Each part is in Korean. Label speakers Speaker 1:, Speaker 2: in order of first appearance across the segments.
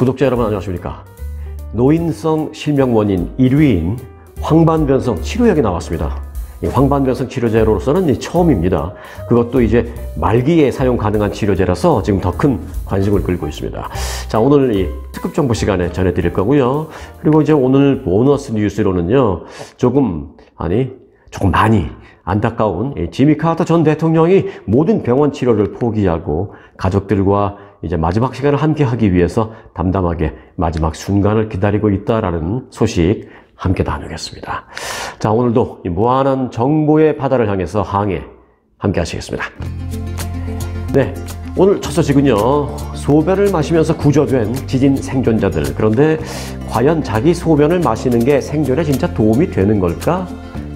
Speaker 1: 구독자 여러분 안녕하십니까. 노인성 실명 원인 1위인 황반변성 치료약이 나왔습니다. 이 황반변성 치료제로서는 처음입니다. 그것도 이제 말기에 사용 가능한 치료제라서 지금 더 큰 관심을 끌고 있습니다. 자, 오늘 이 특급 정보 시간에 전해드릴 거고요. 그리고 이제 오늘 보너스 뉴스로는요, 조금 많이 안타까운 지미 카터 전 대통령이 모든 병원 치료를 포기하고 가족들과 이제 마지막 시간을 함께 하기 위해서 담담하게 마지막 순간을 기다리고 있다라는 소식 함께 나누겠습니다. 자, 오늘도 이 무한한 정보의 바다를 향해서 항해 함께 하시겠습니다. 네, 오늘 첫 소식은요, 소변을 마시면서 구조된 지진 생존자들. 그런데 과연 자기 소변을 마시는 게 생존에 진짜 도움이 되는 걸까?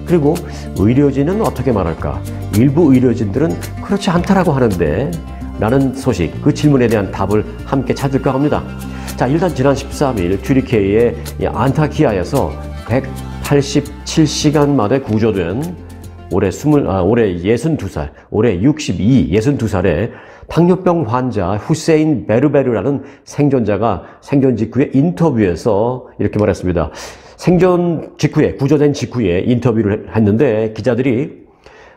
Speaker 1: 그리고 의료진은 어떻게 말할까? 일부 의료진들은 그렇지 않다라고 하는데 라는 소식, 그 질문에 대한 답을 함께 찾을까 합니다. 자, 일단 지난 13일 튀르키예의 안타키아에서 187시간 만에 구조된 올해 62살, 올해 62살의 당뇨병 환자 후세인 베르베르라는 생존자가 생존 직후에 인터뷰에서 이렇게 말했습니다. 생존 직후에, 구조된 직후에 인터뷰를 했는데 기자들이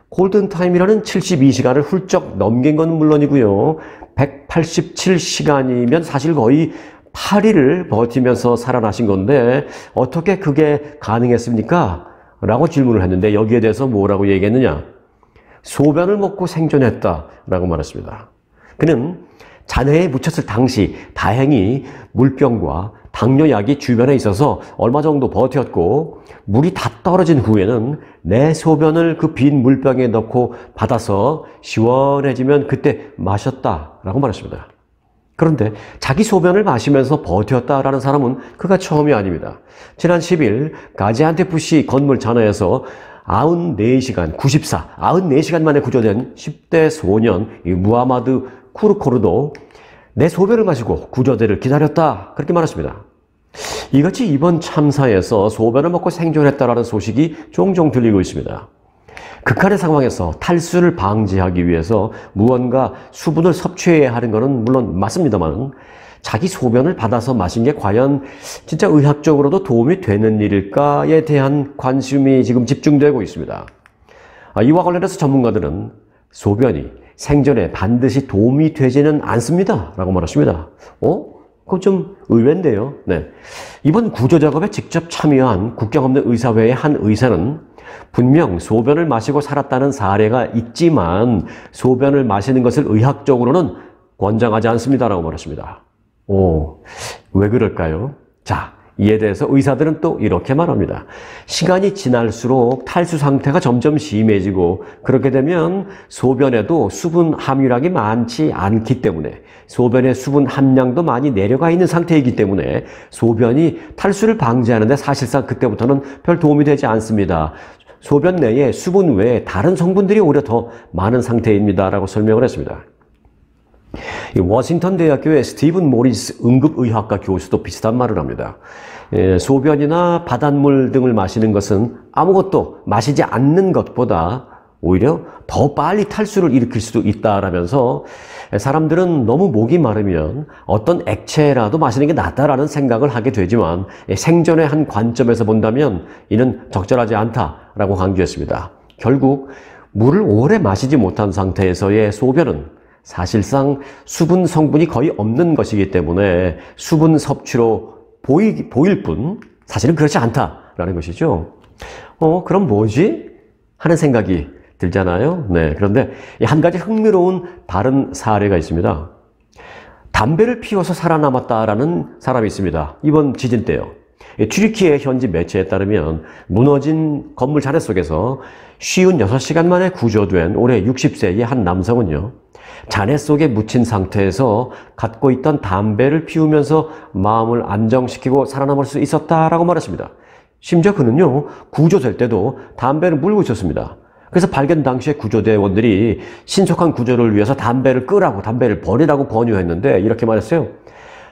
Speaker 1: 골든타임이라는 72시간을 훌쩍 넘긴 건 물론이고요. 187시간이면 사실 거의 8일을 버티면서 살아나신 건데 어떻게 그게 가능했습니까? 라고 질문을 했는데 여기에 대해서 뭐라고 얘기했느냐? 소변을 먹고 생존했다 라고 말했습니다. 그는 잔해에 묻혔을 당시 다행히 물병과 당뇨약이 주변에 있어서 얼마 정도 버텼고 물이 다 떨어진 후에는 내 소변을 그 빈 물병에 넣고 받아서 시원해지면 그때 마셨다라고 말했습니다. 그런데 자기 소변을 마시면서 버텼다라는 사람은 그가 처음이 아닙니다. 지난 10일 가지안테프시 건물 잔해에서 94시간 만에 구조된 10대 소년 무하마드 쿠르코르도 내 소변을 마시고 구조대를 기다렸다 그렇게 말했습니다. 이같이 이번 참사에서 소변을 먹고 생존했다라는 소식이 종종 들리고 있습니다. 극한의 상황에서 탈수를 방지하기 위해서 무언가 수분을 섭취해야 하는 것은 물론 맞습니다만 자기 소변을 받아서 마신 게 과연 진짜 의학적으로도 도움이 되는 일일까에 대한 관심이 지금 집중되고 있습니다. 이와 관련해서 전문가들은 소변이 생존에 반드시 도움이 되지는 않습니다 라고 말했습니다. 그건 좀 의외인데요. 네. 이번 구조작업에 직접 참여한 국경 없는 의사회의 한 의사는 분명 소변을 마시고 살았다는 사례가 있지만 소변을 마시는 것을 의학적으로는 권장하지 않습니다라고 말했습니다. 왜 그럴까요? 자, 이에 대해서 의사들은 또 이렇게 말합니다. 시간이 지날수록 탈수 상태가 점점 심해지고 그렇게 되면 소변에도 수분 함유량이 많지 않기 때문에 소변의 수분 함량도 많이 내려가 있는 상태이기 때문에 소변이 탈수를 방지하는데 사실상 그때부터는 별 도움이 되지 않습니다. 소변 내에 수분 외에 다른 성분들이 오히려 더 많은 상태입니다 라고 설명을 했습니다. 워싱턴 대학교의 스티븐 모리스 응급의학과 교수도 비슷한 말을 합니다. 소변이나 바닷물 등을 마시는 것은 아무것도 마시지 않는 것보다 오히려 더 빨리 탈수를 일으킬 수도 있다라면서 사람들은 너무 목이 마르면 어떤 액체라도 마시는 게 낫다라는 생각을 하게 되지만 생존의 한 관점에서 본다면 이는 적절하지 않다라고 강조했습니다. 결국 물을 오래 마시지 못한 상태에서의 소변은 사실상 수분 성분이 거의 없는 것이기 때문에 수분 섭취로 보일 뿐 사실은 그렇지 않다라는 것이죠. 그럼 뭐지? 하는 생각이 들잖아요. 네, 그런데 한 가지 흥미로운 다른 사례가 있습니다. 담배를 피워서 살아남았다라는 사람이 있습니다. 이번 지진 때요. 튀르키예 현지 매체에 따르면 무너진 건물 잔해 속에서 56시간 만에 구조된 올해 60세의 한 남성은요, 잔해 속에 묻힌 상태에서 갖고 있던 담배를 피우면서 마음을 안정시키고 살아남을 수 있었다라고 말했습니다. 심지어 그는요, 구조될 때도 담배를 물고 있었습니다. 그래서 발견 당시에 구조대원들이 신속한 구조를 위해서 담배를 끄라고, 담배를 버리라고 권유했는데 이렇게 말했어요.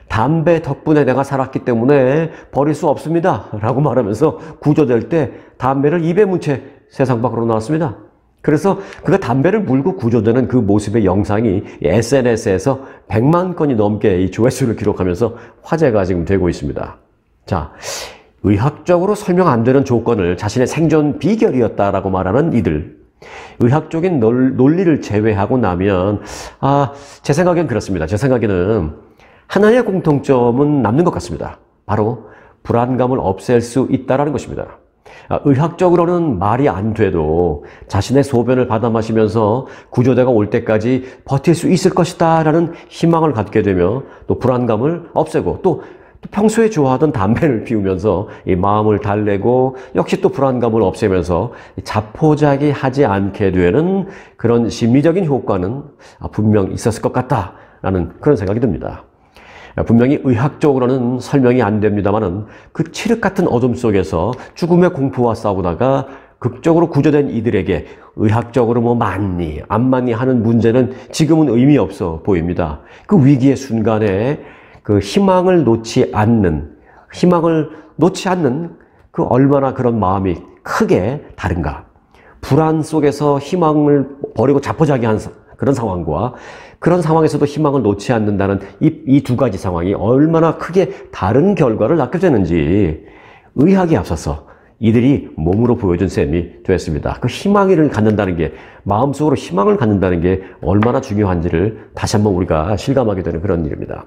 Speaker 1: 담배 덕분에 내가 살았기 때문에 버릴 수 없습니다 라고 말하면서 구조될 때 담배를 입에 문 채 세상 밖으로 나왔습니다. 그래서 그가 담배를 물고 구조되는 그 모습의 영상이 SNS에서 100만 건이 넘게 이 조회수를 기록하면서 화제가 지금 되고 있습니다. 자, 의학적으로 설명 안 되는 조건을 자신의 생존 비결이었다라고 말하는 이들. 의학적인 논리를 제외하고 나면 제 생각엔 그렇습니다. 제 생각에는 하나의 공통점은 남는 것 같습니다. 바로 불안감을 없앨 수 있다는 것입니다. 의학적으로는 말이 안 돼도 자신의 소변을 받아 마시면서 구조대가 올 때까지 버틸 수 있을 것이다 라는 희망을 갖게 되며 또 불안감을 없애고 또 평소에 좋아하던 담배를 피우면서 이 마음을 달래고 역시 또 불안감을 없애면서 자포자기하지 않게 되는 그런 심리적인 효과는 분명 있었을 것 같다라는 그런 생각이 듭니다. 분명히 의학적으로는 설명이 안 됩니다만은 그 칠흑 같은 어둠 속에서 죽음의 공포와 싸우다가 극적으로 구조된 이들에게 의학적으로 뭐 맞니 안 맞니 하는 문제는 지금은 의미 없어 보입니다. 그 위기의 순간에 그 희망을 놓지 않는 그 얼마나 그런 마음이 크게 다른가. 불안 속에서 희망을 버리고 자포자기한 그런 상황과 그런 상황에서도 희망을 놓지 않는다는 이 두 가지 상황이 얼마나 크게 다른 결과를 낳게 되는지 의학에 앞서서 이들이 몸으로 보여준 셈이 되었습니다. 그 희망을 갖는다는 게, 마음속으로 희망을 갖는다는 게 얼마나 중요한지를 다시 한번 우리가 실감하게 되는 그런 일입니다.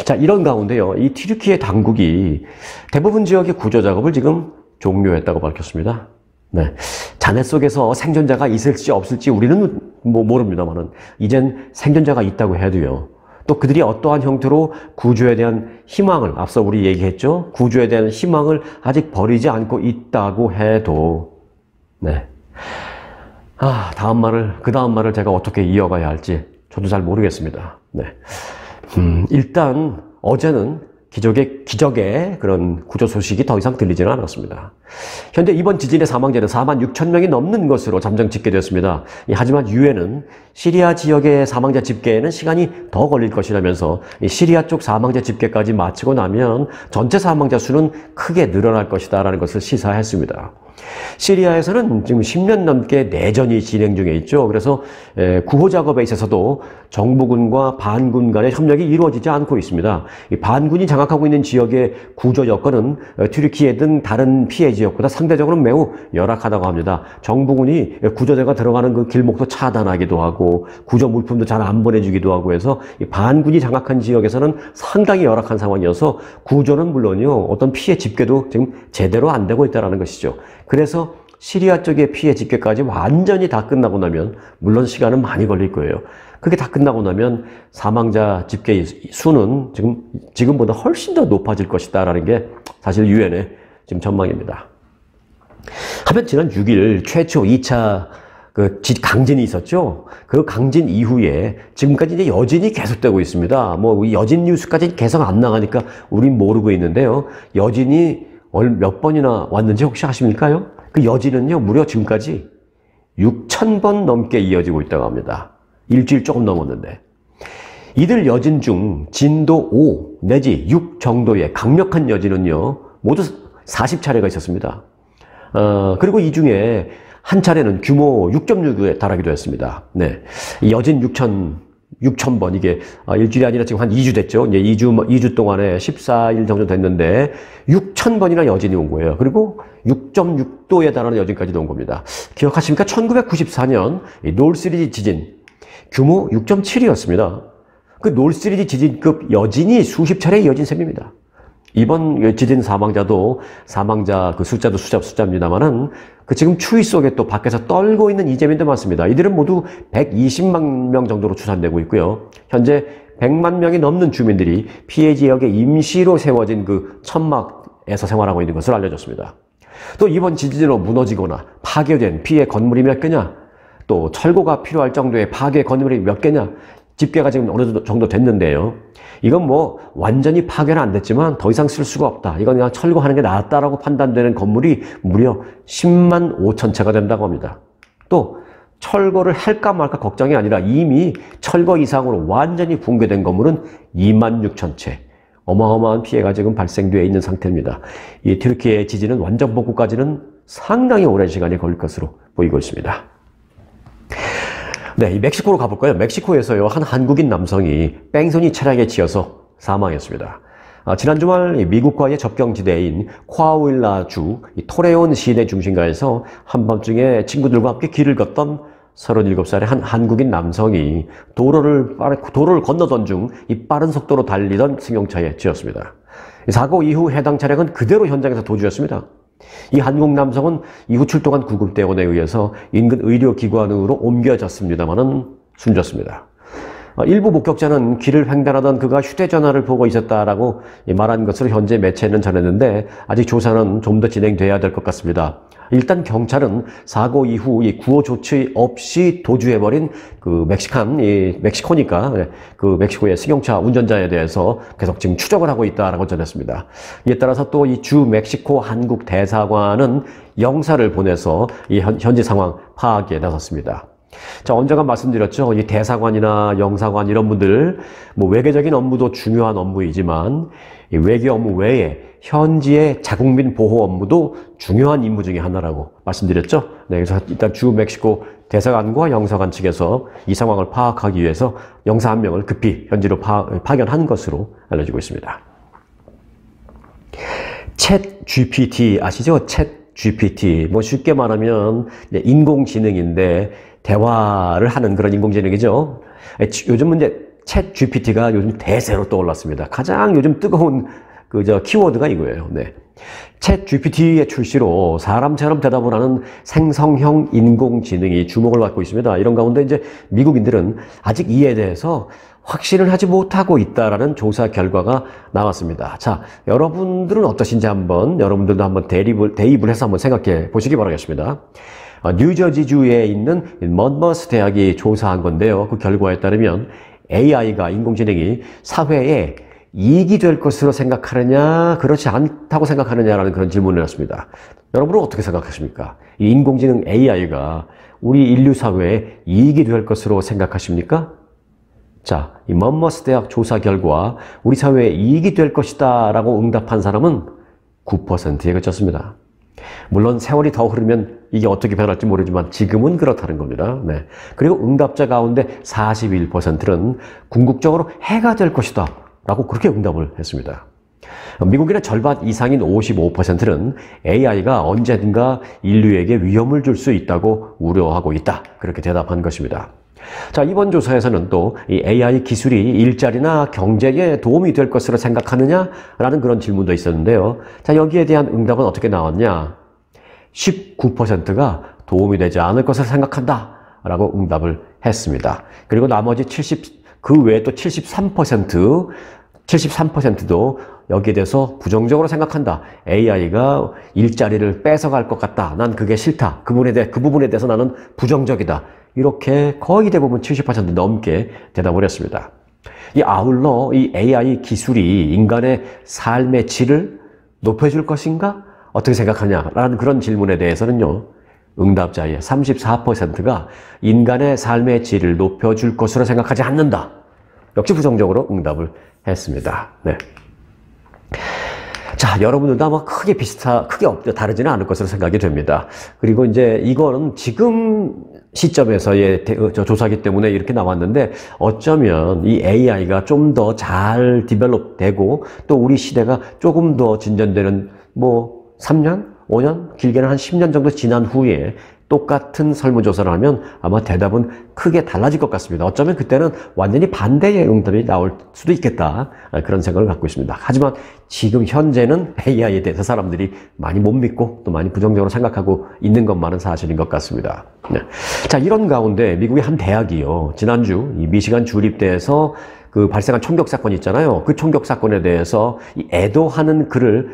Speaker 1: 자, 이런 가운데요, 이 튀르키예 당국이 대부분 지역의 구조 작업을 지금 종료했다고 밝혔습니다. 네. 잔해 속에서 생존자가 있을지 없을지 우리는 모릅니다만은 이젠 생존자가 있다고 해도요. 또 그들이 어떠한 형태로 구조에 대한 희망을, 앞서 우리 얘기했죠. 구조에 대한 희망을 아직 버리지 않고 있다고 해도, 네. 그 다음 말을 제가 어떻게 이어가야 할지 저도 잘 모르겠습니다. 네. 일단 어제는 기적의 그런 구조 소식이 더 이상 들리지는 않았습니다. 현재 이번 지진의 사망자는 46,000명이 넘는 것으로 잠정 집계되었습니다. 하지만 유엔은 시리아 지역의 사망자 집계에는 시간이 더 걸릴 것이라면서 시리아 쪽 사망자 집계까지 마치고 나면 전체 사망자 수는 크게 늘어날 것이다라는 것을 시사했습니다. 시리아에서는 지금 10년 넘게 내전이 진행 중에 있죠. 그래서 구호 작업에 있어서도 정부군과 반군 간의 협력이 이루어지지 않고 있습니다. 이 반군이 장악하고 있는 지역의 구조 여건은 튀르키예 등 다른 피해 지역보다 상대적으로 매우 열악하다고 합니다. 정부군이 구조대가 들어가는 그 길목도 차단하기도 하고 구조 물품도 잘 안 보내주기도 하고 해서 이 반군이 장악한 지역에서는 상당히 열악한 상황이어서 구조는 물론이요, 어떤 피해 집계도 지금 제대로 안 되고 있다는 것이죠. 그래서 시리아 쪽의 피해 집계까지 완전히 다 끝나고 나면, 물론 시간은 많이 걸릴 거예요. 그게 다 끝나고 나면 사망자 집계 수는 지금보다 훨씬 더 높아질 것이다라는 게 사실 유엔의 지금 전망입니다. 하면 지난 6일 최초 2차 강진이 있었죠. 그 강진 이후에 지금까지 이제 여진이 계속되고 있습니다. 이 여진 뉴스까지 계속 안 나가니까 우린 모르고 있는데요. 여진이 몇 번이나 왔는지 혹시 아십니까요? 그 여진은요, 무려 지금까지 6,000번 넘게 이어지고 있다고 합니다. 일주일 조금 넘었는데. 이들 여진 중 진도 5 내지 6 정도의 강력한 여진은요, 모두 40차례가 있었습니다. 그리고 이 중에 한 차례는 규모 6.6에 달하기도 했습니다. 네. 이 여진 6,000번, 이게 일주일이 아니라 지금 한 2주 됐죠. 이제 2주 동안에 14일 정도 됐는데 6,000번이나 여진이 온 거예요. 그리고 6.6도에 달하는 여진까지도 온 겁니다. 기억하십니까? 1994년 놀3 지진 규모 6.7이었습니다. 그 놀3 지진급 여진이 수십 차례 이어진 셈입니다. 이번 지진 사망자도 사망자 그 숫자도 숫자입니다만은 그 지금 추위 속에 또 밖에서 떨고 있는 이재민도 많습니다. 이들은 모두 120만 명 정도로 추산되고 있고요. 현재 100만 명이 넘는 주민들이 피해 지역에 임시로 세워진 그 천막에서 생활하고 있는 것으로 알려졌습니다. 또 이번 지진으로 무너지거나 파괴된 피해 건물이 몇 개냐, 또 철거가 필요할 정도의 파괴 건물이 몇 개냐, 집계가 지금 어느 정도 됐는데요. 이건 완전히 파괴는 안 됐지만 더 이상 쓸 수가 없다. 이건 그냥 철거하는 게 낫다라고 판단되는 건물이 무려 10만 5천 채가 된다고 합니다. 또 철거를 할까 말까 걱정이 아니라 이미 철거 이상으로 완전히 붕괴된 건물은 2만 6천 채. 어마어마한 피해가 지금 발생되어 있는 상태입니다. 이 튀르키예 지진은 완전 복구까지는 상당히 오랜 시간이 걸릴 것으로 보이고 있습니다. 네, 이 멕시코로 가볼까요? 멕시코에서요, 한 한국인 남성이 뺑소니 차량에 치여서 사망했습니다. 지난 주말 미국과의 접경지대인 코아ಹು일라주 토레온 시내 중심가에서 한밤중에 친구들과 함께 길을 걷던 37살의 한 한국인 남성이 도로를 건너던 중 이 빠른 속도로 달리던 승용차에 치였습니다. 사고 이후 해당 차량은 그대로 현장에서 도주했습니다. 이 한국 남성은 이후 출동한 구급대원에 의해서 인근 의료기관으로 옮겨졌습니다만은 숨졌습니다. 일부 목격자는 길을 횡단하던 그가 휴대전화를 보고 있었다라고 말한 것으로 현재 매체는 전했는데 아직 조사는 좀 더 진행돼야 될 것 같습니다. 일단 경찰은 사고 이후 이 구호 조치 없이 도주해버린 그 멕시코니까 그 멕시코의 승용차 운전자에 대해서 계속 지금 추적을 하고 있다라고 전했습니다. 이에 따라서 또 이 주 멕시코 한국 대사관은 영사를 보내서 이 현지 상황 파악에 나섰습니다. 자, 언젠가 말씀드렸죠. 이 대사관이나 영사관 이런 분들, 외교적인 업무도 중요한 업무이지만 이 외교 업무 외에 현지의 자국민 보호 업무도 중요한 임무 중에 하나라고 말씀드렸죠. 네, 그래서 일단 주 멕시코 대사관과 영사관 측에서 이 상황을 파악하기 위해서 영사 한 명을 급히 현지로 파견한 것으로 알려지고 있습니다. 챗 GPT 아시죠? 챗 GPT. 쉽게 말하면 인공지능인데 대화를 하는 그런 인공지능이죠. 요즘은 이제 챗 GPT가 요즘 대세로 떠올랐습니다. 가장 요즘 뜨거운 키워드가 이거예요. 네. 챗 GPT의 출시로 사람처럼 대답을 하는 생성형 인공지능이 주목을 받고 있습니다. 이런 가운데 이제 미국인들은 아직 이에 대해서 확신을 하지 못하고 있다라는 조사 결과가 나왔습니다. 자, 여러분들은 어떠신지 여러분들도 한번 대입을 해서 한번 생각해 보시기 바라겠습니다. 뉴저지주에 있는 먼머스 대학이 조사한 건데요. 그 결과에 따르면 AI가 인공지능이 사회에 이익이 될 것으로 생각하느냐, 그렇지 않다고 생각하느냐라는 그런 질문을 했습니다. 여러분은 어떻게 생각하십니까? 이 인공지능 AI가 우리 인류 사회에 이익이 될 것으로 생각하십니까? 자, 이 먼머스 대학 조사 결과 우리 사회에 이익이 될 것이다 라고 응답한 사람은 9%에 그쳤습니다. 물론 세월이 더 흐르면 이게 어떻게 변할지 모르지만 지금은 그렇다는 겁니다. 네. 그리고 응답자 가운데 41%는 궁극적으로 해가 될 것이다 라고 그렇게 응답을 했습니다. 미국인의 절반 이상인 55%는 AI가 언젠가 인류에게 위험을 줄 수 있다고 우려하고 있다. 그렇게 대답한 것입니다. 자, 이번 조사에서는 또 이 AI 기술이 일자리나 경제에 도움이 될 것으로 생각하느냐라는 그런 질문도 있었는데요. 자, 여기에 대한 응답은 어떻게 나왔냐? 19%가 도움이 되지 않을 것을 생각한다 라고 응답을 했습니다. 그리고 나머지 그 외에 또 73%도 여기에 대해서 부정적으로 생각한다. AI가 일자리를 뺏어갈 것 같다. 난 그게 싫다. 그 부분에 대해서 나는 부정적이다. 이렇게 거의 대부분 70% 넘게 대답을 했습니다. 아울러 이 AI 기술이 인간의 삶의 질을 높여줄 것인가? 어떻게 생각하냐라는 그런 질문에 대해서는요. 응답자의 34%가 인간의 삶의 질을 높여줄 것으로 생각하지 않는다. 역시 부정적으로 응답을 했습니다. 네. 자, 여러분들도 아마 크게 다르지는 않을 것으로 생각이 됩니다. 그리고 이제 이거는 지금 시점에서의 조사기 때문에 이렇게 나왔는데 어쩌면 이 AI가 좀 더 잘 디벨롭 되고 또 우리 시대가 조금 더 진전되는 3년, 5년, 길게는 한 10년 정도 지난 후에 똑같은 설문조사를 하면 아마 대답은 크게 달라질 것 같습니다. 어쩌면 그때는 완전히 반대의 응답이 나올 수도 있겠다. 그런 생각을 갖고 있습니다. 하지만 지금 현재는 AI에 대해서 사람들이 많이 못 믿고 또 많이 부정적으로 생각하고 있는 것만은 사실인 것 같습니다. 네. 자, 이런 가운데 미국의 한 대학이요. 지난주 이 미시간 주립대에서 그 발생한 총격 사건 있잖아요. 그 총격 사건에 대해서 이 애도하는 글을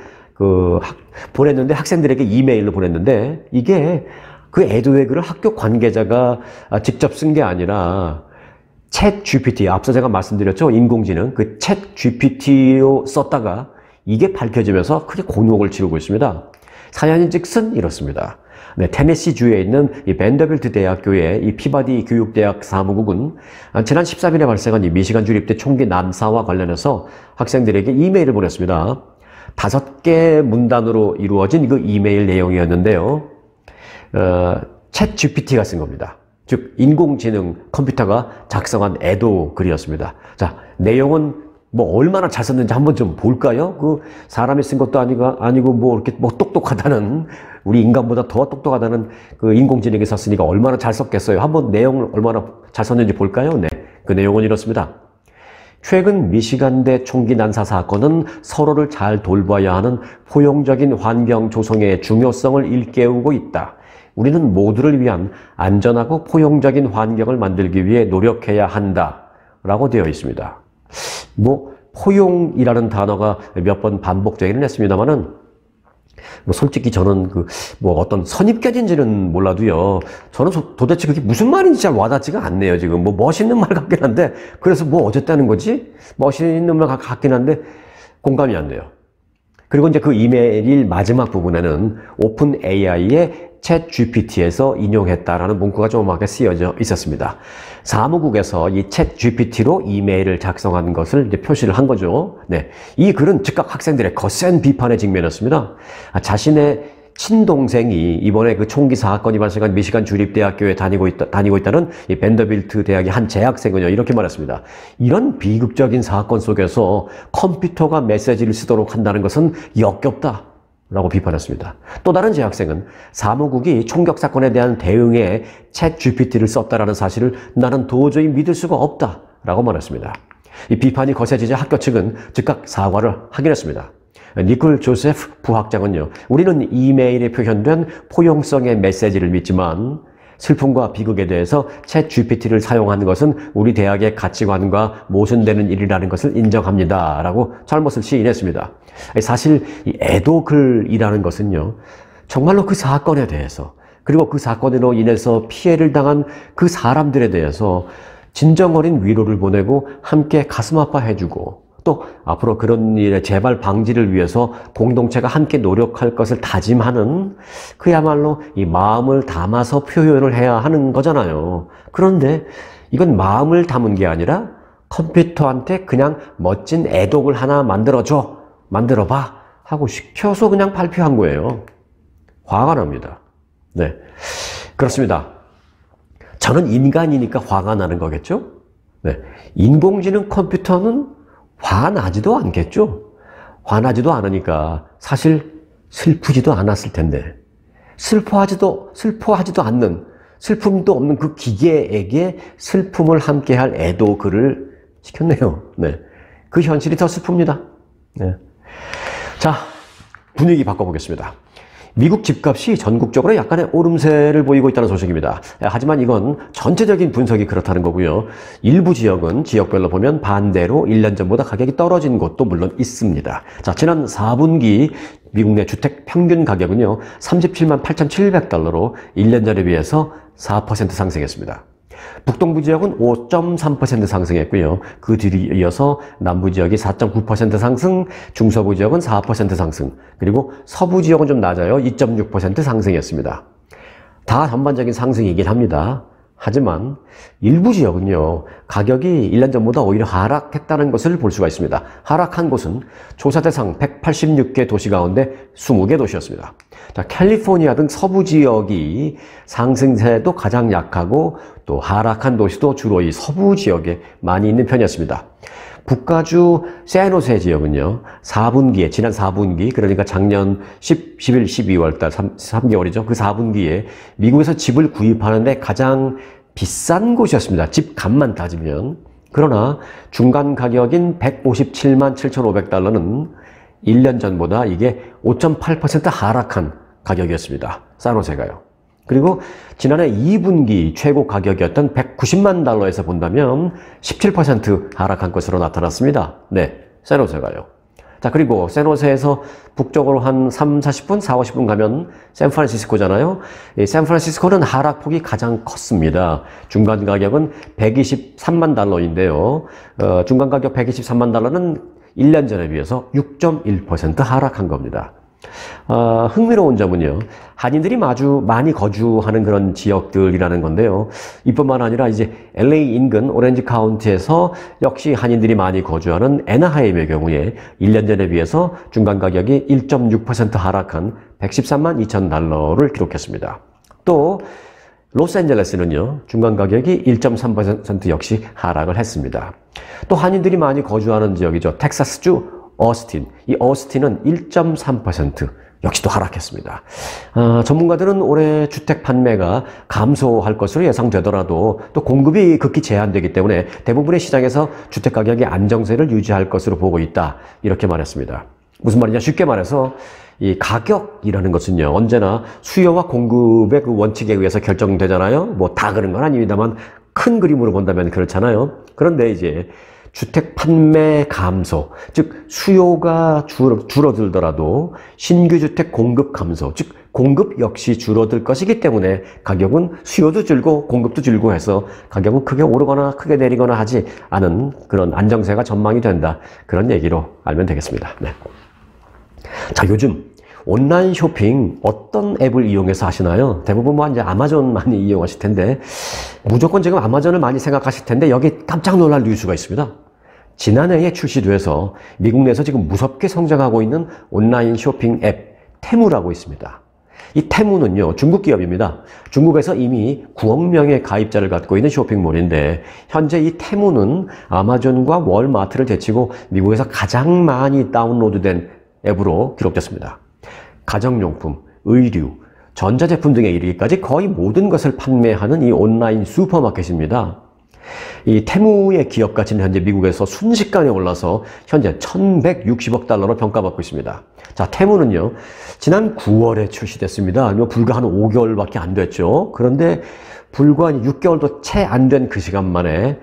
Speaker 1: 보냈는데 학생들에게 이메일로 보냈는데 이게 그 애도의 글을 학교 관계자가 직접 쓴 게 아니라 챗 GPT, 앞서 제가 말씀드렸죠. 인공지능, 그 챗 GPT로 썼다가 이게 밝혀지면서 크게 곤혹을 치르고 있습니다. 사연인즉슨 이렇습니다. 네, 테네시주에 있는 이 밴더빌트 대학교의 이 피바디 교육대학 사무국은 지난 13일에 발생한 이 미시간 주립대 총기 난사와 관련해서 학생들에게 이메일을 보냈습니다. 5개 문단으로 이루어진 그 이메일 내용이었는데요. 챗 GPT가 쓴 겁니다. 즉 인공지능 컴퓨터가 작성한 애도 글이었습니다. 자, 내용은 뭐 얼마나 잘 썼는지 한번 좀 볼까요? 그 사람이 쓴 것도 아니고 뭐 이렇게 뭐 똑똑하다는, 우리 인간보다 더 똑똑하다는 그 인공지능이 썼으니까 얼마나 잘 썼겠어요. 한번 내용을 얼마나 잘 썼는지 볼까요? 네, 그 내용은 이렇습니다. 최근 미시간대 총기 난사 사건은 서로를 잘 돌봐야 하는 포용적인 환경 조성의 중요성을 일깨우고 있다. 우리는 모두를 위한 안전하고 포용적인 환경을 만들기 위해 노력해야 한다. 라고 되어 있습니다. 뭐 포용이라는 단어가 몇 번 반복되기는 했습니다만은 뭐 솔직히 저는 뭐 어떤 선입견인지는 몰라도요, 저는 도대체 그게 무슨 말인지 잘 와닿지가 않네요. 지금 뭐 멋있는 말 같긴 한데, 그래서 뭐 어쨌다는 거지? 멋있는 말 같긴 한데 공감이 안 돼요. 그리고 이제 그 이메일 마지막 부분에는 오픈 AI의 챗 GPT에서 인용했다라는 문구가 조그맣게 쓰여져 있었습니다. 사무국에서 이 챗 GPT로 이메일을 작성한 것을 이제 표시를 한 거죠. 네. 이 글은 즉각 학생들의 거센 비판에 직면했습니다. 자신의 친동생이 이번에 그 총기 사건이 발생한 미시간 주립대학교에 다니고 있다는 이 밴더빌트 대학의 한 재학생은요, 이렇게 말했습니다. 이런 비극적인 사건 속에서 컴퓨터가 메시지를 쓰도록 한다는 것은 역겹다. 라고 비판했습니다. 또 다른 재학생은 사무국이 총격 사건에 대한 대응에 챗 GPT를 썼다라는 사실을 나는 도저히 믿을 수가 없다. 라고 말했습니다. 이 비판이 거세지자 학교 측은 즉각 사과를 하긴 했습니다. 니콜 조세프 부학장은요, 우리는 이메일에 표현된 포용성의 메시지를 믿지만 슬픔과 비극에 대해서 챗 GPT를 사용하는 것은 우리 대학의 가치관과 모순되는 일이라는 것을 인정합니다. 라고 잘못을 시인했습니다. 사실 이 애도글이라는 것은요, 정말로 그 사건에 대해서, 그리고 그 사건으로 인해서 피해를 당한 그 사람들에 대해서 진정 어린 위로를 보내고 함께 가슴 아파해주고, 또 앞으로 그런 일의 재발 방지를 위해서 공동체가 함께 노력할 것을 다짐하는, 그야말로 이 마음을 담아서 표현을 해야 하는 거잖아요. 그런데 이건 마음을 담은 게 아니라 컴퓨터한테 그냥 멋진 애독을 하나 만들어봐 하고 시켜서 그냥 발표한 거예요. 화가 납니다. 네, 그렇습니다. 저는 인간이니까 화가 나는 거겠죠? 네, 인공지능 컴퓨터는 화나지도 않겠죠? 화나지도 않으니까 사실 슬프지도 않았을 텐데, 슬퍼하지도 않는, 슬픔도 없는 그 기계에게 슬픔을 함께할 애도글을 시켰네요. 네, 그 현실이 더 슬픕니다. 네. 자, 분위기 바꿔보겠습니다. 미국 집값이 전국적으로 약간의 오름세를 보이고 있다는 소식입니다. 하지만 이건 전체적인 분석이 그렇다는 거고요. 일부 지역은 지역별로 보면 반대로 1년 전보다 가격이 떨어진 곳도 물론 있습니다. 자, 지난 4분기 미국 내 주택 평균 가격은요, 37만 8,700달러로 1년 전에 비해서 4% 상승했습니다. 북동부 지역은 5.3% 상승했고요. 그 뒤를 이어서 남부 지역이 4.9% 상승, 중서부 지역은 4% 상승, 그리고 서부 지역은 좀 낮아요. 2.6% 상승했습니다. 다 전반적인 상승이긴 합니다. 하지만 일부 지역은요, 가격이 1년 전보다 오히려 하락했다는 것을 볼 수가 있습니다. 하락한 곳은 조사 대상 186개 도시 가운데 20개 도시였습니다. 자, 캘리포니아 등 서부 지역이 상승세도 가장 약하고 또 하락한 도시도 주로 이 서부 지역에 많이 있는 편이었습니다. 북가주 샌호세 지역은요, 지난 4분기, 그러니까 작년 11, 12월 달 3개월이죠. 그 4분기에 미국에서 집을 구입하는데 가장 비싼 곳이었습니다. 집 값만 따지면. 그러나 중간 가격인 157만 7,500달러는 1년 전보다 이게 5.8% 하락한 가격이었습니다. 샌호세가요. 그리고 지난해 2분기 최고 가격이었던 190만 달러에서 본다면 17% 하락한 것으로 나타났습니다. 네, 샌호세가요. 자, 그리고 샌호세에서 북쪽으로 한 40분, 50분 가면 샌프란시스코잖아요. 이 샌프란시스코는 하락폭이 가장 컸습니다. 중간 가격은 123만 달러인데요. 중간 가격 123만 달러는 1년 전에 비해서 6.1% 하락한 겁니다. 흥미로운 점은요, 한인들이 아주 많이 거주하는 그런 지역들이라는 건데요. 이뿐만 아니라 이제 LA 인근 오렌지 카운티에서 역시 한인들이 많이 거주하는 애나하임의 경우에 1년 전에 비해서 중간 가격이 1.6% 하락한 113만 2천 달러를 기록했습니다. 또 로스앤젤레스는요, 중간 가격이 1.3% 역시 하락을 했습니다. 또 한인들이 많이 거주하는 지역이죠. 텍사스주 어스틴. 이 어스틴은 1.3% 역시 또 하락했습니다. 전문가들은 올해 주택 판매가 감소할 것으로 예상되더라도 또 공급이 극히 제한되기 때문에 대부분의 시장에서 주택 가격이 안정세를 유지할 것으로 보고 있다. 이렇게 말했습니다. 무슨 말이냐? 쉽게 말해서 이 가격이라는 것은요, 언제나 수요와 공급의 그 원칙에 의해서 결정되잖아요. 뭐 다 그런 건 아닙니다만 큰 그림으로 본다면 그렇잖아요. 그런데 이제 주택 판매 감소, 즉 수요가 줄어들더라도 신규 주택 공급 감소, 즉 공급 역시 줄어들 것이기 때문에 가격은 수요도 줄고 공급도 줄고 해서 가격은 크게 오르거나 크게 내리거나 하지 않은 그런 안정세가 전망이 된다. 그런 얘기로 알면 되겠습니다. 네. 자, 요즘 온라인 쇼핑 어떤 앱을 이용해서 하시나요? 대부분 뭐 이제 아마존 많이 이용하실 텐데 무조건 지금 아마존을 많이 생각하실 텐데 여기 깜짝 놀랄 뉴스가 있습니다. 지난해에 출시돼서 미국 내에서 지금 무섭게 성장하고 있는 온라인 쇼핑 앱 테무라고 있습니다. 이 테무는요, 중국 기업입니다. 중국에서 이미 9억 명의 가입자를 갖고 있는 쇼핑몰인데 현재 이 테무는 아마존과 월마트를 제치고 미국에서 가장 많이 다운로드된 앱으로 기록됐습니다. 가정용품, 의류, 전자제품 등에 이르기까지 거의 모든 것을 판매하는 이 온라인 슈퍼마켓입니다. 이 테무의 기업 가치는 현재 미국에서 순식간에 올라서 현재 1160억 달러로 평가받고 있습니다. 자, 테무는요, 지난 9월에 출시됐습니다. 불과 한 5개월밖에 안 됐죠. 그런데 불과 6개월도 채 안 된 그 시간 만에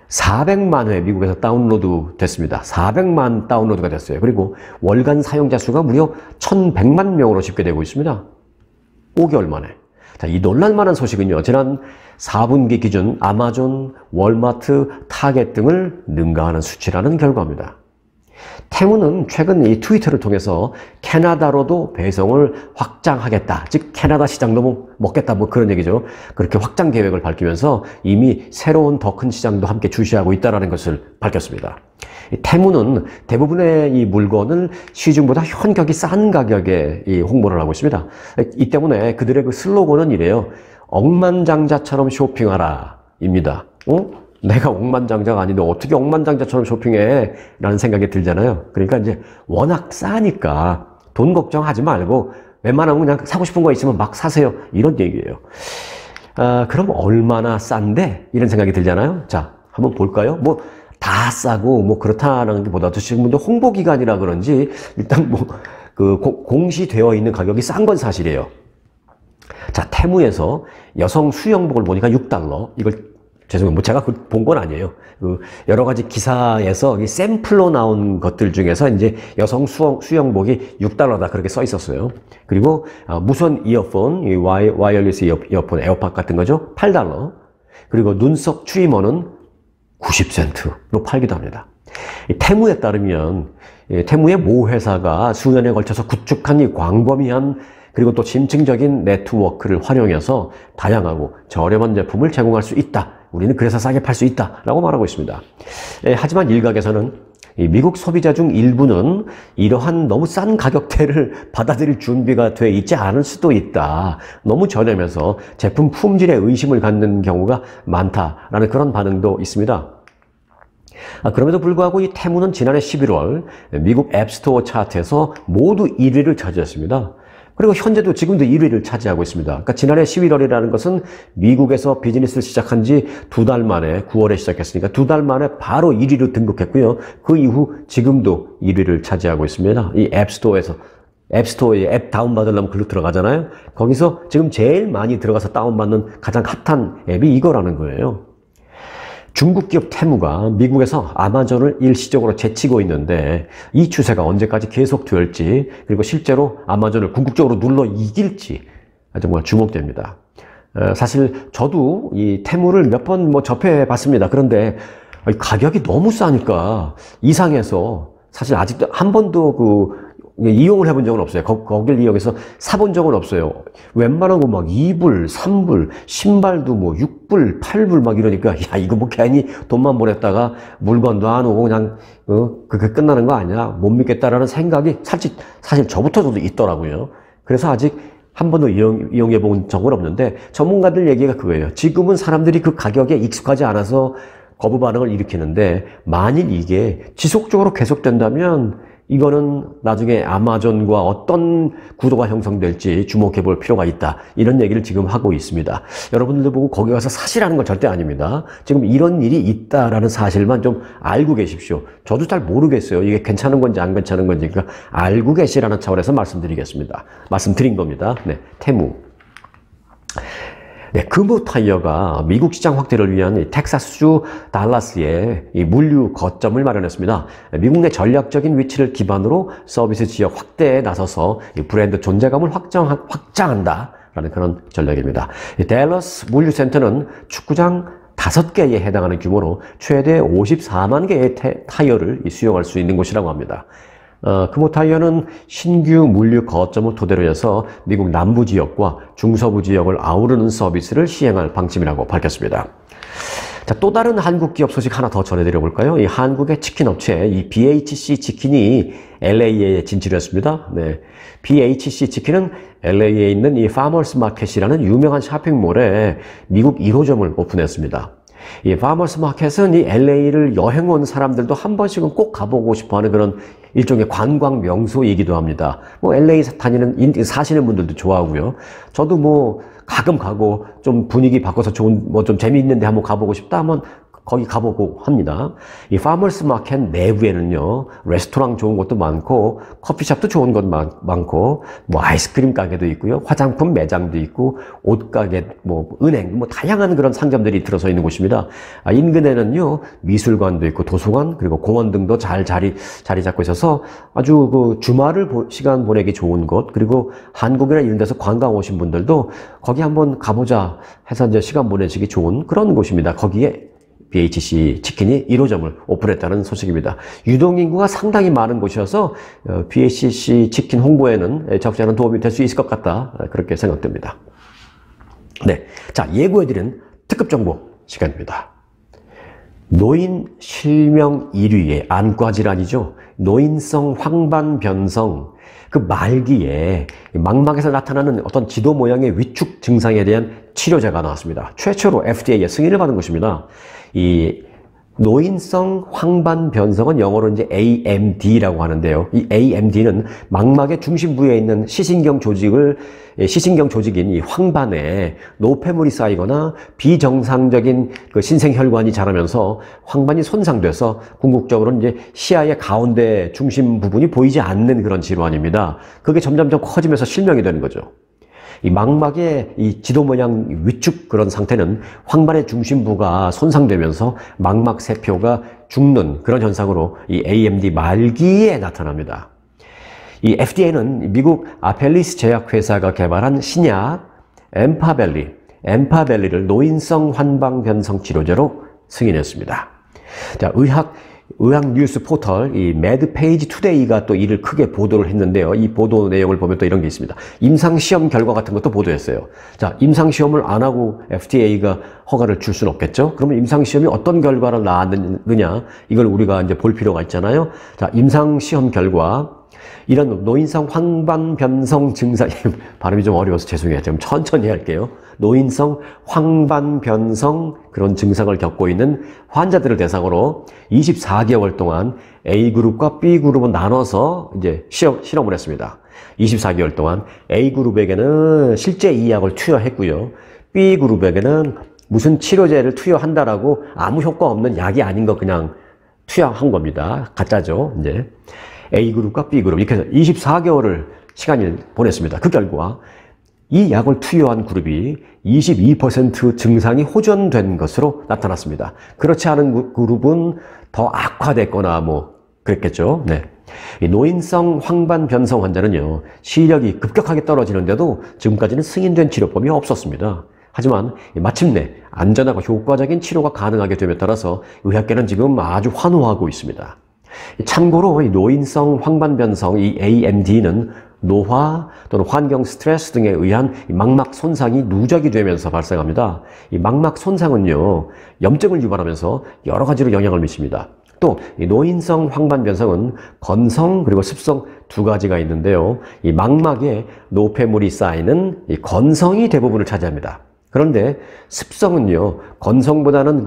Speaker 1: 400만 회 미국에서 다운로드 됐습니다. 400만 다운로드가 됐어요. 그리고 월간 사용자 수가 무려 1100만 명으로 집계되고 있습니다. 5개월 만에. 자, 이 놀랄만한 소식은요, 지난 4분기 기준 아마존, 월마트, 타겟 등을 능가하는 수치라는 결과입니다. 테무는 최근 이 트위터를 통해서 캐나다로도 배송을 확장하겠다. 즉 캐나다 시장도 먹겠다, 뭐 그런 얘기죠. 그렇게 확장 계획을 밝히면서 이미 새로운 더 큰 시장도 함께 출시하고 있다는 것을 밝혔습니다. 테무는 대부분의 이 물건을 시중보다 현격히 싼 가격에 이 홍보를 하고 있습니다. 이 때문에 그들의 그 슬로건은 이래요. 억만장자처럼 쇼핑하라 입니다. 내가 억만장자가 아닌데 어떻게 억만장자처럼 쇼핑해? 라는 생각이 들잖아요. 그러니까 이제 워낙 싸니까 돈 걱정하지 말고 웬만하면 그냥 사고 싶은 거 있으면 막 사세요. 이런 얘기예요. 그럼 얼마나 싼데? 이런 생각이 들잖아요. 자, 한번 볼까요? 뭐 다 싸고 뭐 그렇다는 게 보다도 지금 홍보 기간이라 그런지 일단 뭐 그 공시되어 있는 가격이 싼 건 사실이에요. 자, 테무에서 여성 수영복을 보니까 6달러. 이걸 죄송해요. 뭐 제가 본 건 아니에요. 여러 가지 기사에서 샘플로 나온 것들 중에서 이제 여성 수영복이 6달러다 그렇게 써 있었어요. 그리고 무선 이어폰, 와이어리스 이어폰, 에어팟 같은 거죠. 8달러. 그리고 눈썹 트리머는 90센트로 팔기도 합니다. 테무에 따르면 테무의 모 회사가 수년에 걸쳐서 구축한 이 광범위한 그리고 또 심층적인 네트워크를 활용해서 다양하고 저렴한 제품을 제공할 수 있다. 우리는 그래서 싸게 팔 수 있다라고 말하고 있습니다. 하지만 일각에서는 미국 소비자 중 일부는 이러한 너무 싼 가격대를 받아들일 준비가 돼 있지 않을 수도 있다. 너무 저렴해서 제품 품질에 의심을 갖는 경우가 많다라는 그런 반응도 있습니다. 그럼에도 불구하고 이 테무는 지난해 11월 미국 앱스토어 차트에서 모두 1위를 차지했습니다. 그리고 현재도 지금도 1위를 차지하고 있습니다. 그러니까 지난해 11월이라는 것은 미국에서 비즈니스를 시작한 지 2달 만에 9월에 시작했으니까 2달 만에 바로 1위로 등극했고요. 그 이후 지금도 1위를 차지하고 있습니다. 이 앱스토어에서 앱스토어에 앱 다운받으려면 글로 들어가잖아요. 거기서 지금 제일 많이 들어가서 다운받는 가장 핫한 앱이 이거라는 거예요. 중국 기업 테무가 미국에서 아마존을 일시적으로 제치고 있는데 이 추세가 언제까지 계속될지 그리고 실제로 아마존을 궁극적으로 눌러 이길지 정말 주목됩니다. 사실 저도 이 테무를 몇 번 뭐 접해 봤습니다. 그런데 가격이 너무 싸니까 이상해서 사실 아직도 한 번도 이용을 해본 적은 없어요. 거길 이용해서 사본 적은 없어요. 웬만한 거 막 2불, 3불, 신발도 뭐 6불, 8불 막 이러니까 야 이거 뭐 괜히 돈만 보냈다가 물건도 안 오고 그냥 그게 끝나는 거 아니야? 못 믿겠다라는 생각이 사실 저부터도 있더라고요. 그래서 아직 한 번도 이용해 본 적은 없는데 전문가들 얘기가 그거예요. 지금은 사람들이 그 가격에 익숙하지 않아서 거부 반응을 일으키는데 만일 이게 지속적으로 계속된다면 이거는 나중에 아마존과 어떤 구도가 형성될지 주목해 볼 필요가 있다. 이런 얘기를 지금 하고 있습니다. 여러분들도 보고 거기 가서 사시라는 건 절대 아닙니다. 지금 이런 일이 있다라는 사실만 좀 알고 계십시오. 저도 잘 모르겠어요. 이게 괜찮은 건지 안 괜찮은 건지. 그러니까 알고 계시라는 차원에서 말씀드리겠습니다. 말씀드린 겁니다. 네, 테무. 네, 금호 타이어가 미국 시장 확대를 위한 이 텍사스주 달라스에 이 물류 거점을 마련했습니다. 미국 내 전략적인 위치를 기반으로 서비스 지역 확대에 나서서 이 브랜드 존재감을 확장한다라는 그런 전략입니다. 이 댈러스 물류센터는 축구장 5개에 해당하는 규모로 최대 54만 개의 타이어를 수용할 수 있는 곳이라고 합니다. 금호 타이어는 신규 물류 거점을 토대로 해서 미국 남부 지역과 중서부 지역을 아우르는 서비스를 시행할 방침이라고 밝혔습니다. 자, 또 다른 한국 기업 소식 하나 더 전해드려 볼까요? 이 한국의 치킨 업체, 이 BHC 치킨이 LA에 진출했습니다. 네. BHC 치킨은 LA에 있는 이 파머스 마켓이라는 유명한 쇼핑몰에 미국 1호점을 오픈했습니다. 이 파머스 마켓은 이 LA를 여행 온 사람들도 한 번씩은 꼭 가보고 싶어 하는 그런 일종의 관광 명소이기도 합니다. 뭐 LA 사시는 분들도 좋아하고요. 저도 뭐 가끔 가고 좀 분위기 바꿔서 좋은 뭐 좀 재미있는데 한번 가보고 싶다 하면 거기 가보고 합니다. 이 파머스 마켓 내부에는요, 레스토랑 좋은 곳도 많고, 커피숍도 좋은 곳 많고, 뭐 아이스크림 가게도 있고요, 화장품 매장도 있고, 옷가게, 뭐 은행, 뭐 다양한 그런 상점들이 들어서 있는 곳입니다. 인근에는요, 미술관도 있고, 도서관, 그리고 공원 등도 잘 자리 잡고 있어서 아주 그 주말을 시간 보내기 좋은 곳, 그리고 한국이나 이런 데서 관광 오신 분들도 거기 한번 가보자 해서 이제 시간 보내시기 좋은 그런 곳입니다. 거기에 BHC 치킨이 1호점을 오픈했다는 소식입니다. 유동인구가 상당히 많은 곳이어서 BHC 치킨 홍보에는 적지 않은 도움이 될 수 있을 것 같다. 그렇게 생각됩니다. 네, 자, 예고해드린 특급 정보 시간입니다. 노인 실명 1위의 안과 질환이죠. 노인성 황반변성. 그 말기에 망막에서 나타나는 어떤 지도 모양의 위축 증상에 대한 치료제가 나왔습니다. 최초로 FDA의 승인을 받은 것입니다. 이 노인성 황반변성은 영어로 이제 AMD라고 하는데요. 이 AMD는 망막의 중심부에 있는 시신경 조직인 이 황반에 노폐물이 쌓이거나 비정상적인 그 신생혈관이 자라면서 황반이 손상돼서 궁극적으로 이제 시야의 가운데 중심 부분이 보이지 않는 그런 질환입니다. 그게 점점점 커지면서 실명이 되는 거죠. 이 망막의 이 지도 모양 위축 그런 상태는 황반의 중심부가 손상되면서 망막 세포가 죽는 그런 현상으로 이 AMD 말기에 나타납니다. 이 FDA는 미국 아펠리스 제약회사가 개발한 신약 엠파벨리를 노인성 환방변성 치료제로 승인했습니다. 자, 의학 뉴스 포털 이 매드페이지 투데이가 또 이를 크게 보도를 했는데요. 이 보도 내용을 보면 또 이런 게 있습니다. 임상시험 결과 같은 것도 보도했어요. 자, 임상시험을 안 하고 FDA가 허가를 줄 수는 없겠죠. 그러면 임상시험이 어떤 결과를 나왔느냐, 이걸 우리가 이제 볼 필요가 있잖아요. 자, 임상시험 결과 이런 노인성 황반변성 증상, 발음이 좀 어려워서 죄송해요. 좀 천천히 할게요. 노인성 황반변성 그런 증상을 겪고 있는 환자들을 대상으로 24개월 동안 A그룹과 B그룹을 나눠서 이제 실험을 했습니다. 24개월 동안 A그룹에게는 실제 이 약을 투여했고요. B그룹에게는 무슨 치료제를 투여한다라고 아무 효과 없는 약이 아닌 거 그냥 투여한 겁니다. 가짜죠, 이제. A그룹과 B그룹 이렇게 해서 24개월을 시간을 보냈습니다. 그 결과 이 약을 투여한 그룹이 22% 증상이 호전된 것으로 나타났습니다. 그렇지 않은 그룹은 더 악화됐거나 뭐 그랬겠죠. 네. 이 노인성 황반변성 환자는요, 시력이 급격하게 떨어지는데도 지금까지는 승인된 치료법이 없었습니다. 하지만 마침내 안전하고 효과적인 치료가 가능하게 됨에 따라서 의학계는 지금 아주 환호하고 있습니다. 참고로 이 노인성 황반변성 이 AMD는 노화 또는 환경 스트레스 등에 의한 망막 손상이 누적이 되면서 발생합니다. 이 망막 손상은요, 염증을 유발하면서 여러 가지로 영향을 미칩니다. 또 이 노인성 황반변성은 건성 그리고 습성 두 가지가 있는데요. 이 망막에 노폐물이 쌓이는 이 건성이 대부분을 차지합니다. 그런데 습성은요, 건성보다는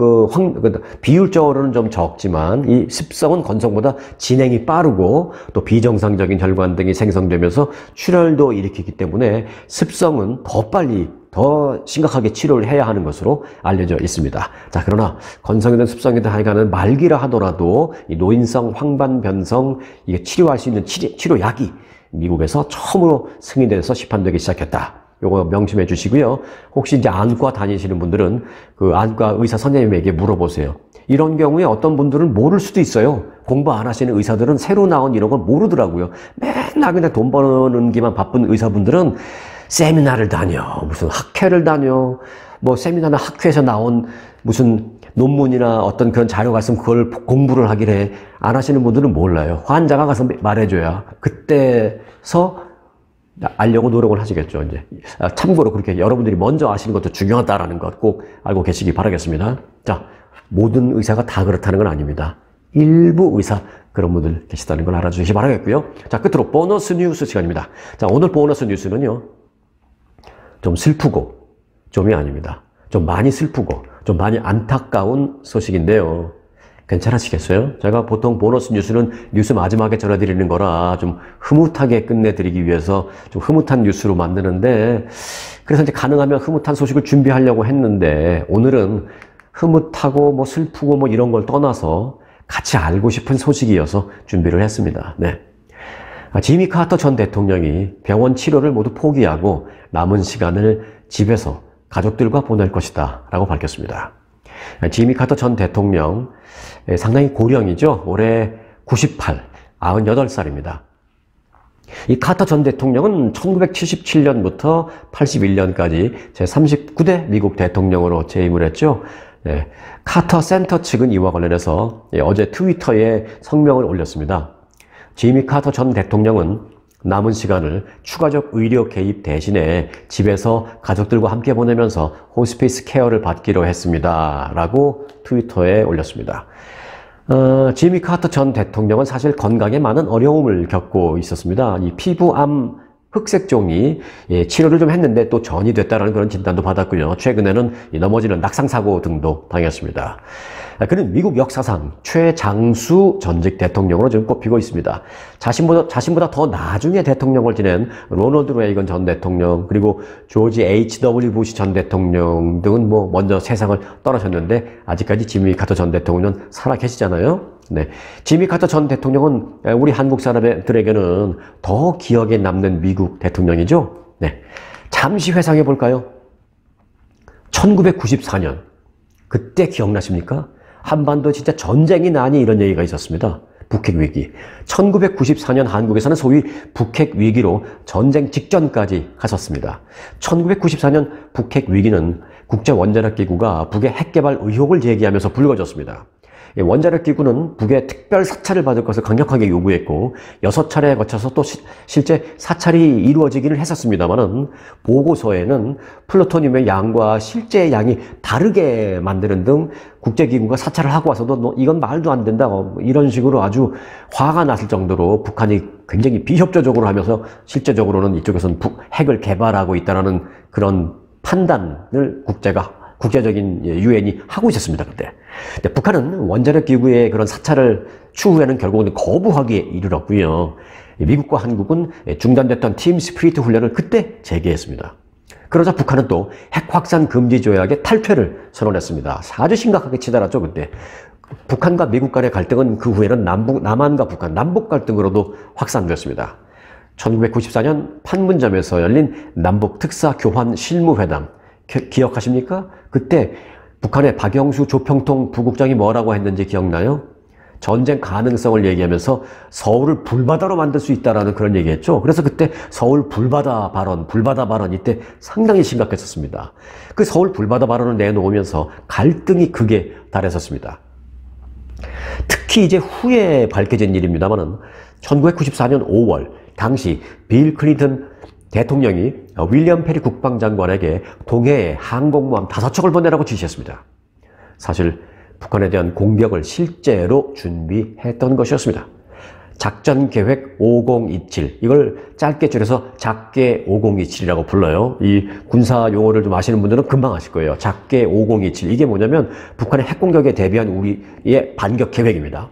Speaker 1: 비율적으로는 좀 적지만 이 습성은 건성보다 진행이 빠르고 또 비정상적인 혈관 등이 생성되면서 출혈도 일으키기 때문에 습성은 더 빨리 더 심각하게 치료를 해야 하는 것으로 알려져 있습니다. 자, 그러나 건성이든 습성이든 하여간은 말기라 하더라도 이 노인성 황반변성 이게 치료할 수 있는 치료약이 미국에서 처음으로 승인돼서 시판되기 시작했다. 요거 명심해 주시고요. 혹시 이제 안과 다니시는 분들은 그 안과 의사 선생님에게 물어보세요. 이런 경우에 어떤 분들은 모를 수도 있어요. 공부 안 하시는 의사들은 새로 나온 이런 걸 모르더라고요. 맨날 그냥 돈 버는 게만 바쁜 의사분들은 세미나를 다녀, 무슨 학회를 다녀, 뭐 세미나나 학회에서 나온 무슨 논문이나 어떤 그런 자료가 있으면 그걸 공부를 하길래 안 하시는 분들은 몰라요. 환자가 가서 말해줘야 그때서 알려고 노력을 하시겠죠, 이제. 참고로 그렇게 여러분들이 먼저 아시는 것도 중요하다라는 것 꼭 알고 계시기 바라겠습니다. 자, 모든 의사가 다 그렇다는 건 아닙니다. 일부 의사, 그런 분들 계시다는 걸 알아주시기 바라겠고요. 자, 끝으로 보너스 뉴스 시간입니다. 자, 오늘 보너스 뉴스는요, 좀 슬프고, 좀이 아닙니다. 좀 많이 슬프고, 좀 많이 안타까운 소식인데요. 괜찮으시겠어요? 제가 보통 보너스 뉴스는 뉴스 마지막에 전해드리는 거라 좀 흐뭇하게 끝내드리기 위해서 좀 흐뭇한 뉴스로 만드는데, 그래서 이제 가능하면 흐뭇한 소식을 준비하려고 했는데, 오늘은 흐뭇하고 뭐 슬프고 뭐 이런 걸 떠나서 같이 알고 싶은 소식이어서 준비를 했습니다. 네. 지미 카터 전 대통령이 병원 치료를 모두 포기하고 남은 시간을 집에서 가족들과 보낼 것이다 라고 밝혔습니다. 지미 카터 전 대통령 상당히 고령이죠. 올해 98, 98살입니다. 이 카터 전 대통령은 1977년부터 81년까지 제39대 미국 대통령으로 재임을 했죠. 네. 카터 센터 측은 이와 관련해서 어제 트위터에 성명을 올렸습니다. 지미 카터 전 대통령은 남은 시간을 추가적 의료 개입 대신에 집에서 가족들과 함께 보내면서 호스피스 케어를 받기로 했습니다. 라고 트위터에 올렸습니다. 지미 카터 전 대통령은 사실 건강에 많은 어려움을 겪고 있었습니다. 이 피부암 흑색종이 치료를 좀 했는데 또 전이 됐다는 그런 진단도 받았고요. 최근에는 넘어지는 낙상사고 등도 당했습니다. 그는 미국 역사상 최장수 전직 대통령으로 지금 꼽히고 있습니다. 자신보다 더 나중에 대통령을 지낸 로널드 레이건 전 대통령, 그리고 조지 H.W. 부시 전 대통령 등은 뭐 먼저 세상을 떠나셨는데 아직까지 지미 카터 전 대통령은 살아 계시잖아요. 네. 지미 카터 전 대통령은 우리 한국 사람들에게는 더 기억에 남는 미국 대통령이죠. 네. 잠시 회상해 볼까요? 1994년. 그때 기억나십니까? 한반도 진짜 전쟁이 나니 이런 얘기가 있었습니다. 북핵 위기. 1994년 한국에서는 소위 북핵 위기로 전쟁 직전까지 갔었습니다. 1994년 북핵 위기는 국제원자력기구가 북의 핵개발 의혹을 제기하면서 불거졌습니다. 원자력 기구는 북의 특별 사찰을 받을 것을 강력하게 요구했고 6차례에 거쳐서 또 실제 사찰이 이루어지기는 했었습니다만은 보고서에는 플루토늄의 양과 실제 양이 다르게 만드는 등 국제기구가 사찰을 하고 와서도 이건 말도 안 된다 이런 식으로 아주 화가 났을 정도로 북한이 굉장히 비협조적으로 하면서 실제적으로는 이쪽에서는 핵을 개발하고 있다는 그런 판단을 국제적인 유엔이 하고 있었습니다, 그때. 근데 북한은 원자력 기구의 그런 사찰을 추후에는 결국은 거부하기에 이르렀고요. 미국과 한국은 중단됐던 팀 스피리트 훈련을 그때 재개했습니다. 그러자 북한은 또 핵 확산 금지 조약의 탈퇴를 선언했습니다. 아주 심각하게 치달았죠, 그때. 북한과 미국 간의 갈등은 그 후에는 남한과 북한, 남북 갈등으로도 확산됐습니다. 1994년 판문점에서 열린 남북 특사 교환 실무회담. 기억하십니까? 그때 북한의 박영수 조평통 부국장이 뭐라고 했는지 기억나요? 전쟁 가능성을 얘기하면서 서울을 불바다로 만들 수 있다라는 그런 얘기했죠. 그래서 그때 서울 불바다 발언 이때 상당히 심각했었습니다. 그 서울 불바다 발언을 내놓으면서 갈등이 극에 달했었습니다. 특히 이제 후에 밝혀진 일입니다만은 1994년 5월 당시 빌 클린턴 대통령이 윌리엄 페리 국방장관에게 동해에 항공모함 5척을 보내라고 지시했습니다. 사실 북한에 대한 공격을 실제로 준비했던 것이었습니다. 작전계획 5027, 이걸 짧게 줄여서 작계 5027이라고 불러요. 이 군사 용어를 좀 아시는 분들은 금방 아실 거예요. 작계 5027, 이게 뭐냐면 북한의 핵공격에 대비한 우리의 반격 계획입니다.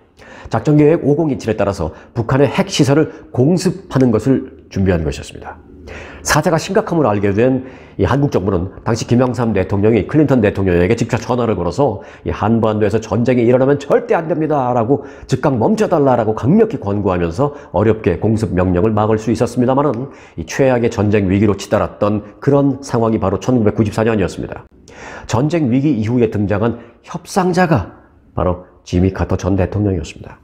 Speaker 1: 작전계획 5027에 따라서 북한의 핵시설을 공습하는 것을 준비한 것이었습니다. 사태가 심각함을 알게 된 이 한국 정부는 당시 김영삼 대통령이 클린턴 대통령에게 직접 전화를 걸어서 이 한반도에서 전쟁이 일어나면 절대 안 됩니다 라고 즉각 멈춰달라고 강력히 권고하면서 어렵게 공습 명령을 막을 수 있었습니다만은 이 최악의 전쟁 위기로 치달았던 그런 상황이 바로 1994년이었습니다. 전쟁 위기 이후에 등장한 협상자가 바로 지미 카터 전 대통령이었습니다.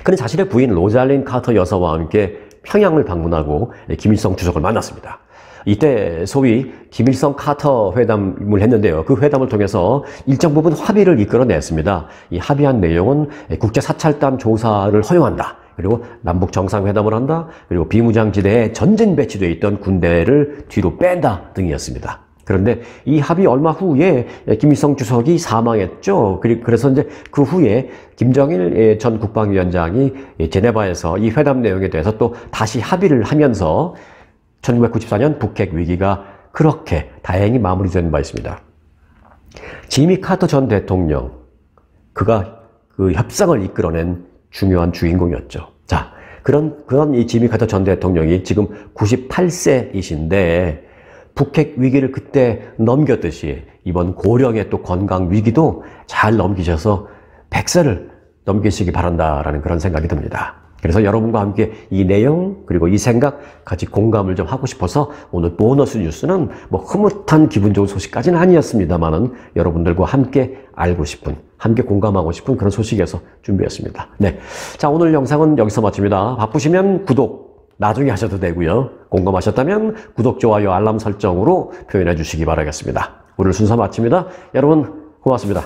Speaker 1: 그는 자신의 부인 로잘린 카터 여사와 함께 평양을 방문하고 김일성 주석을 만났습니다. 이때 소위 김일성 카터 회담을 했는데요. 그 회담을 통해서 일정 부분 합의를 이끌어냈습니다. 이 합의한 내용은 국제사찰단 조사를 허용한다. 그리고 남북 정상회담을 한다. 그리고 비무장지대에 전진 배치되어 있던 군대를 뒤로 뺀다 등이었습니다. 그런데 이 합의 얼마 후에 김일성 주석이 사망했죠. 그래서 이제 그 후에 김정일 전 국방위원장이 제네바에서 이 회담 내용에 대해서 또 다시 합의를 하면서 1994년 북핵 위기가 그렇게 다행히 마무리된 바 있습니다. 지미 카터 전 대통령, 그가 그 협상을 이끌어낸 중요한 주인공이었죠. 자, 그런 이 지미 카터 전 대통령이 지금 98세이신데 북핵 위기를 그때 넘겼듯이 이번 고령의 또 건강 위기도 잘 넘기셔서 100세를 넘기시기 바란다라는 그런 생각이 듭니다. 그래서 여러분과 함께 이 내용 그리고 이 생각 같이 공감을 좀 하고 싶어서 오늘 보너스 뉴스는 뭐 흐뭇한 기분 좋은 소식까지는 아니었습니다만은 여러분들과 함께 알고 싶은, 함께 공감하고 싶은 그런 소식에서 준비했습니다. 네, 자, 오늘 영상은 여기서 마칩니다. 바쁘시면 구독 나중에 하셔도 되고요. 공감하셨다면 구독, 좋아요, 알람 설정으로 표현해 주시기 바라겠습니다. 오늘 순서 마칩니다. 여러분 고맙습니다.